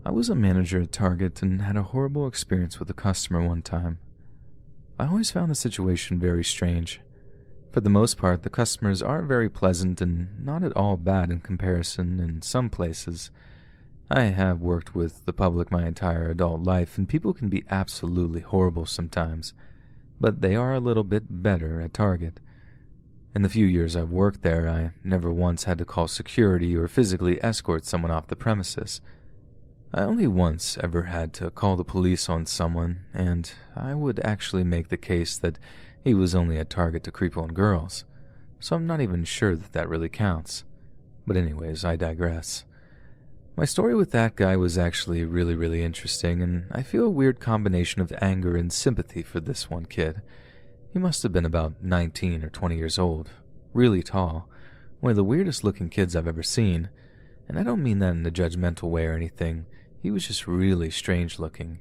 I was a manager at Target and had a horrible experience with a customer one time. I always found the situation very strange. For the most part, the customers are very pleasant and not at all bad in comparison in some places. I have worked with the public my entire adult life, and people can be absolutely horrible sometimes, but they are a little bit better at Target. In the few years I've worked there, I never once had to call security or physically escort someone off the premises. I only once ever had to call the police on someone, and I would actually make the case that he was only a target to creep on girls, so I'm not even sure that that really counts. But anyways, I digress. My story with that guy was actually really interesting, and I feel a weird combination of anger and sympathy for this one kid. He must have been about 19 or 20 years old, really tall, one of the weirdest looking kids I've ever seen, and I don't mean that in a judgmental way or anything. He was just really strange looking.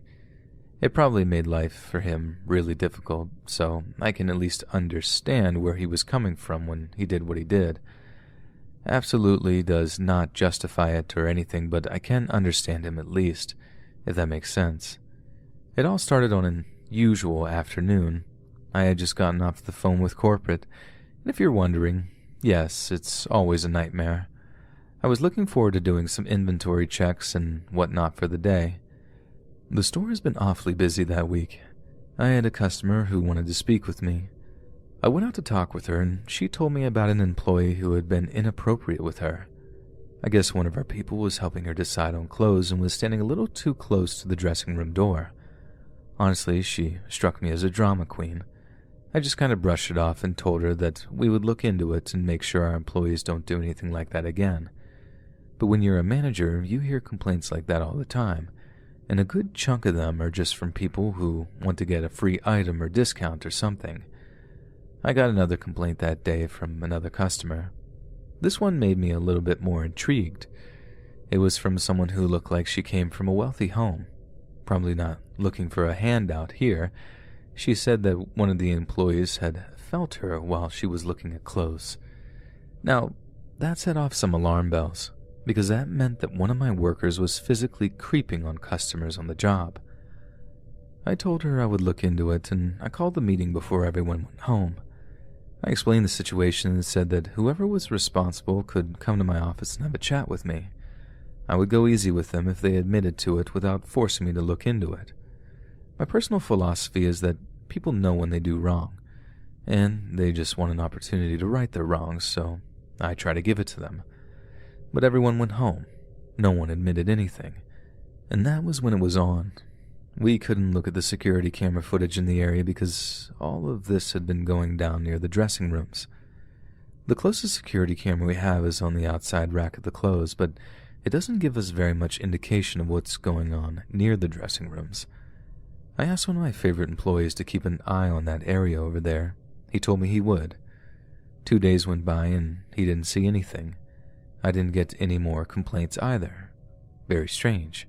It probably made life for him really difficult, so I can at least understand where he was coming from when he did what he did. Absolutely does not justify it or anything, but I can understand him at least, if that makes sense. It all started on an usual afternoon. I had just gotten off the phone with corporate, and if you're wondering, yes, it's always a nightmare. I was looking forward to doing some inventory checks and whatnot for the day. The store has been awfully busy that week. I had a customer who wanted to speak with me. I went out to talk with her, and she told me about an employee who had been inappropriate with her. I guess one of our people was helping her decide on clothes and was standing a little too close to the dressing room door. Honestly, she struck me as a drama queen. I just kind of brushed it off and told her that we would look into it and make sure our employees don't do anything like that again. But when you're a manager, you hear complaints like that all the time, and a good chunk of them are just from people who want to get a free item or discount or something. I got another complaint that day from another customer. This one made me a little bit more intrigued. It was from someone who looked like she came from a wealthy home. Probably not looking for a handout here. She said that one of the employees had felt her while she was looking at clothes. Now, that set off some alarm bells, because that meant that one of my workers was physically creeping on customers on the job. I told her I would look into it, and I called the meeting before everyone went home. I explained the situation and said that whoever was responsible could come to my office and have a chat with me. I would go easy with them if they admitted to it without forcing me to look into it. My personal philosophy is that people know when they do wrong, and they just want an opportunity to right their wrongs, so I try to give it to them. But everyone went home. No one admitted anything. And that was when it was on. We couldn't look at the security camera footage in the area because all of this had been going down near the dressing rooms. The closest security camera we have is on the outside rack of the clothes, but it doesn't give us very much indication of what's going on near the dressing rooms. I asked one of my favorite employees to keep an eye on that area over there. He told me he would. 2 days went by and he didn't see anything. I didn't get any more complaints either. Very strange.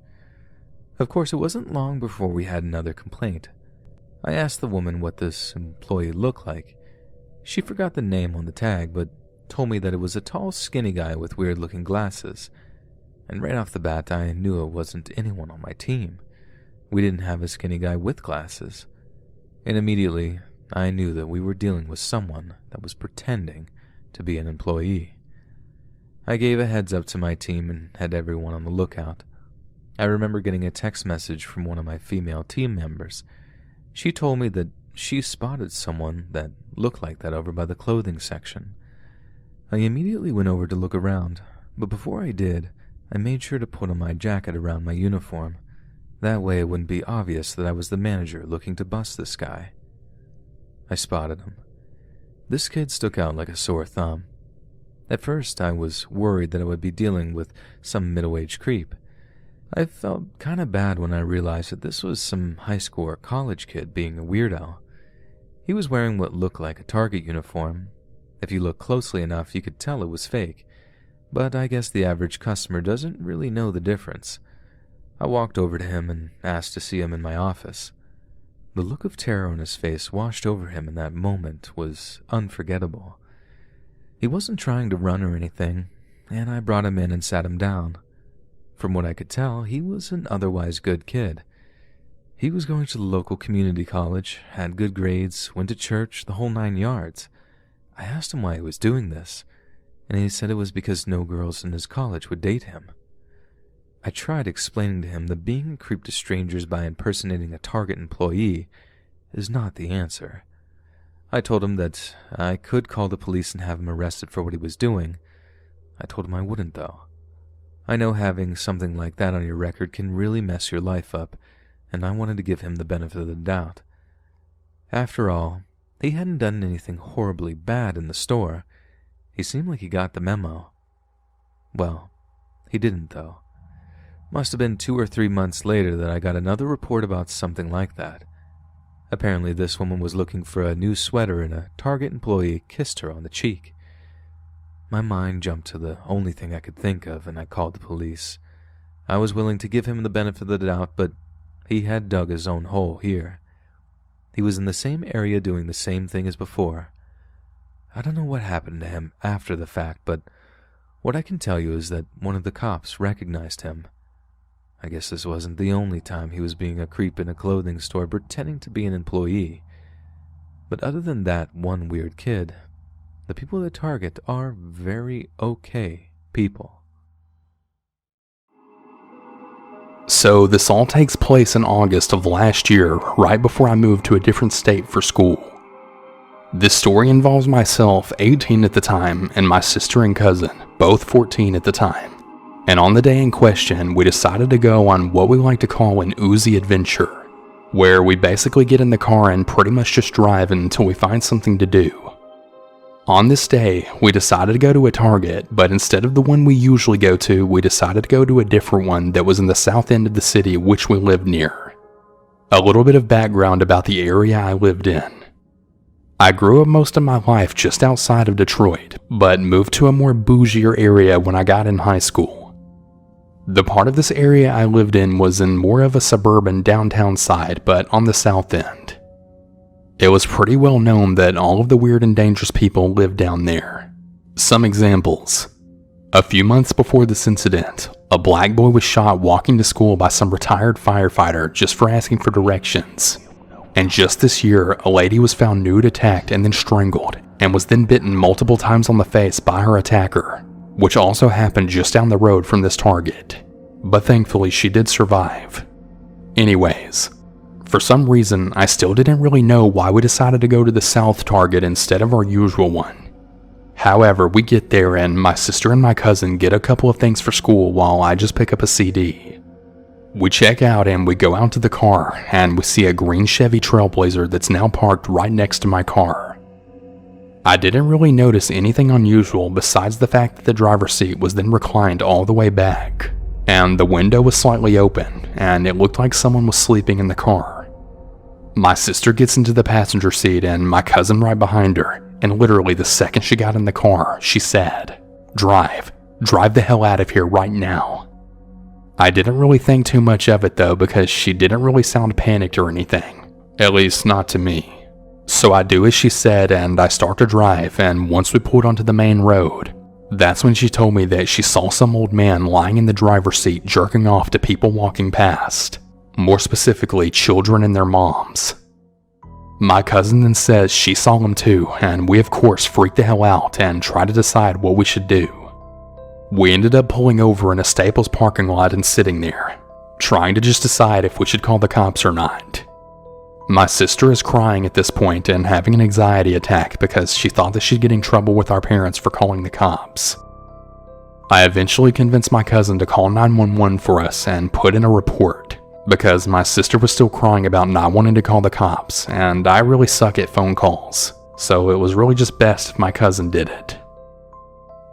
Of course, it wasn't long before we had another complaint. I asked the woman what this employee looked like. She forgot the name on the tag, but told me that it was a tall, skinny guy with weird-looking glasses. And right off the bat, I knew it wasn't anyone on my team. We didn't have a skinny guy with glasses. And immediately, I knew that we were dealing with someone that was pretending to be an employee. I gave a heads up to my team and had everyone on the lookout. I remember getting a text message from one of my female team members. She told me that she spotted someone that looked like that over by the clothing section. I immediately went over to look around, but before I did, I made sure to put on my jacket around my uniform. That way it wouldn't be obvious that I was the manager looking to bust this guy. I spotted him. This kid stuck out like a sore thumb. At first, I was worried that I would be dealing with some middle-aged creep. I felt kind of bad when I realized that this was some high school or college kid being a weirdo. He was wearing what looked like a Target uniform. If you looked closely enough, you could tell it was fake, but I guess the average customer doesn't really know the difference. I walked over to him and asked to see him in my office. The look of terror on his face washed over him in that moment was unforgettable. He wasn't trying to run or anything, and I brought him in and sat him down. From what I could tell, he was an otherwise good kid. He was going to the local community college, had good grades, went to church, the whole 9 yards. I asked him why he was doing this, and he said it was because no girls in his college would date him. I tried explaining to him that being a creep to strangers by impersonating a Target employee is not the answer. I told him that I could call the police and have him arrested for what he was doing. I told him I wouldn't, though. I know having something like that on your record can really mess your life up, and I wanted to give him the benefit of the doubt. After all, he hadn't done anything horribly bad in the store. He seemed like he got the memo. Well, he didn't, though. Must have been 2 or 3 months later that I got another report about something like that. Apparently this woman was looking for a new sweater and a Target employee kissed her on the cheek. My mind jumped to the only thing I could think of, and I called the police. I was willing to give him the benefit of the doubt, but he had dug his own hole here. He was in the same area doing the same thing as before. I don't know what happened to him after the fact, but what I can tell you is that one of the cops recognized him. I guess this wasn't the only time he was being a creep in a clothing store pretending to be an employee. But other than that one weird kid, the people at Target are very okay people. So this all takes place in August of last year, right before I moved to a different state for school. This story involves myself, 18 at the time, and my sister and cousin, both 14 at the time. And on the day in question, we decided to go on what we like to call an Uzi adventure, where we basically get in the car and pretty much just drive until we find something to do. On this day, we decided to go to a Target, but instead of the one we usually go to, we decided to go to a different one that was in the south end of the city which we lived near. A little bit of background about the area I lived in. I grew up most of my life just outside of Detroit, but moved to a more bougier area when I got in high school. The part of this area I lived in was in more of a suburban downtown side, but on the south end. It was pretty well known that all of the weird and dangerous people lived down there. Some examples. A few months before this incident, a black boy was shot walking to school by some retired firefighter just for asking for directions. And just this year, a lady was found nude, attacked, and then strangled, and was then bitten multiple times on the face by her attacker, which also happened just down the road from this Target. But thankfully, she did survive. Anyways, for some reason, I still didn't really know why we decided to go to the South Target instead of our usual one. However, we get there and my sister and my cousin get a couple of things for school while I just pick up a CD. We check out and we go out to the car and we see a green Chevy Trailblazer that's now parked right next to my car. I didn't really notice anything unusual besides the fact that the driver's seat was then reclined all the way back, and the window was slightly open, and it looked like someone was sleeping in the car. My sister gets into the passenger seat and my cousin right behind her, and literally the second she got in the car, she said, drive the hell out of here right now." I didn't really think too much of it though, because she didn't really sound panicked or anything, at least not to me. So I do as she said and I start to drive, and once we pulled onto the main road, that's when she told me that she saw some old man lying in the driver's seat jerking off to people walking past, more specifically children and their moms. My cousin then says she saw him too, and we of course freaked the hell out and tried to decide what we should do. We ended up pulling over in a Staples parking lot and sitting there, trying to just decide if we should call the cops or not. My sister is crying at this point and having an anxiety attack because she thought that she'd get in trouble with our parents for calling the cops. I eventually convinced my cousin to call 911 for us and put in a report, because my sister was still crying about not wanting to call the cops, and I really suck at phone calls, so it was really just best if my cousin did it.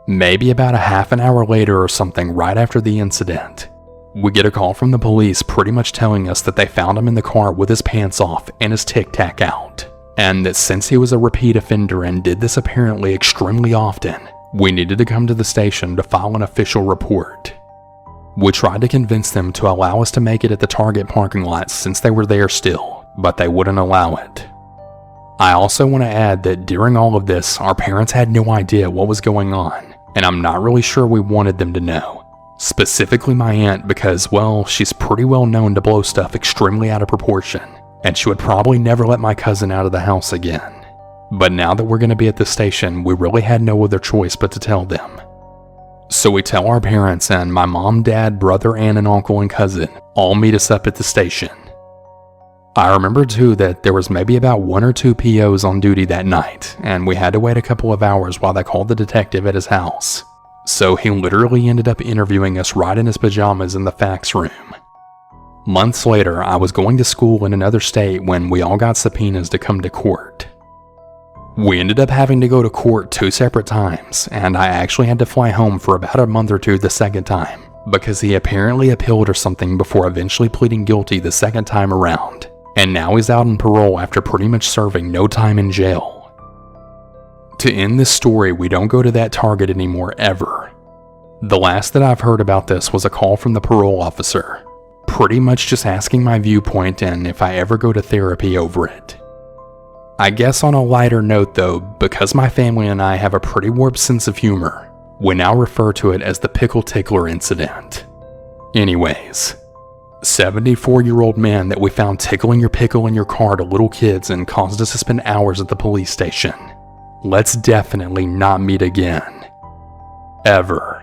Maybe about a half an hour later or something right after the incident, we get a call from the police pretty much telling us that they found him in the car with his pants off and his tic tac out, and that since he was a repeat offender and did this apparently extremely often, we needed to come to the station to file an official report. We tried to convince them to allow us to make it at the Target parking lot since they were there still, but they wouldn't allow it. I also want to add that during all of this, our parents had no idea what was going on, and I'm not really sure we wanted them to know. Specifically my aunt because, well, she's pretty well known to blow stuff extremely out of proportion, and she would probably never let my cousin out of the house again. But now that we're going to be at the station, we really had no other choice but to tell them. So we tell our parents, and my mom, dad, brother, aunt, and uncle and cousin all meet us up at the station. I remember too that there was maybe about 1 or 2 POs on duty that night, and we had to wait a couple of hours while they called the detective at his house. So he literally ended up interviewing us right in his pajamas in the fax room. Months later, I was going to school in another state when we all got subpoenas to come to court. We ended up having to go to court 2 separate times, and I actually had to fly home for about a month or 2 the second time, because he apparently appealed or something before eventually pleading guilty the second time around, and now he's out on parole after pretty much serving no time in jail. To end this story, we don't go to that Target anymore ever. The last that I've heard about this was a call from the parole officer, pretty much just asking my viewpoint and if I ever go to therapy over it. I guess on a lighter note though, because my family and I have a pretty warped sense of humor, we now refer to it as the Pickle Tickler incident. Anyways, 74-year-old man that we found tickling your pickle in your car to little kids and caused us to spend hours at the police station. Let's definitely not meet again. Ever.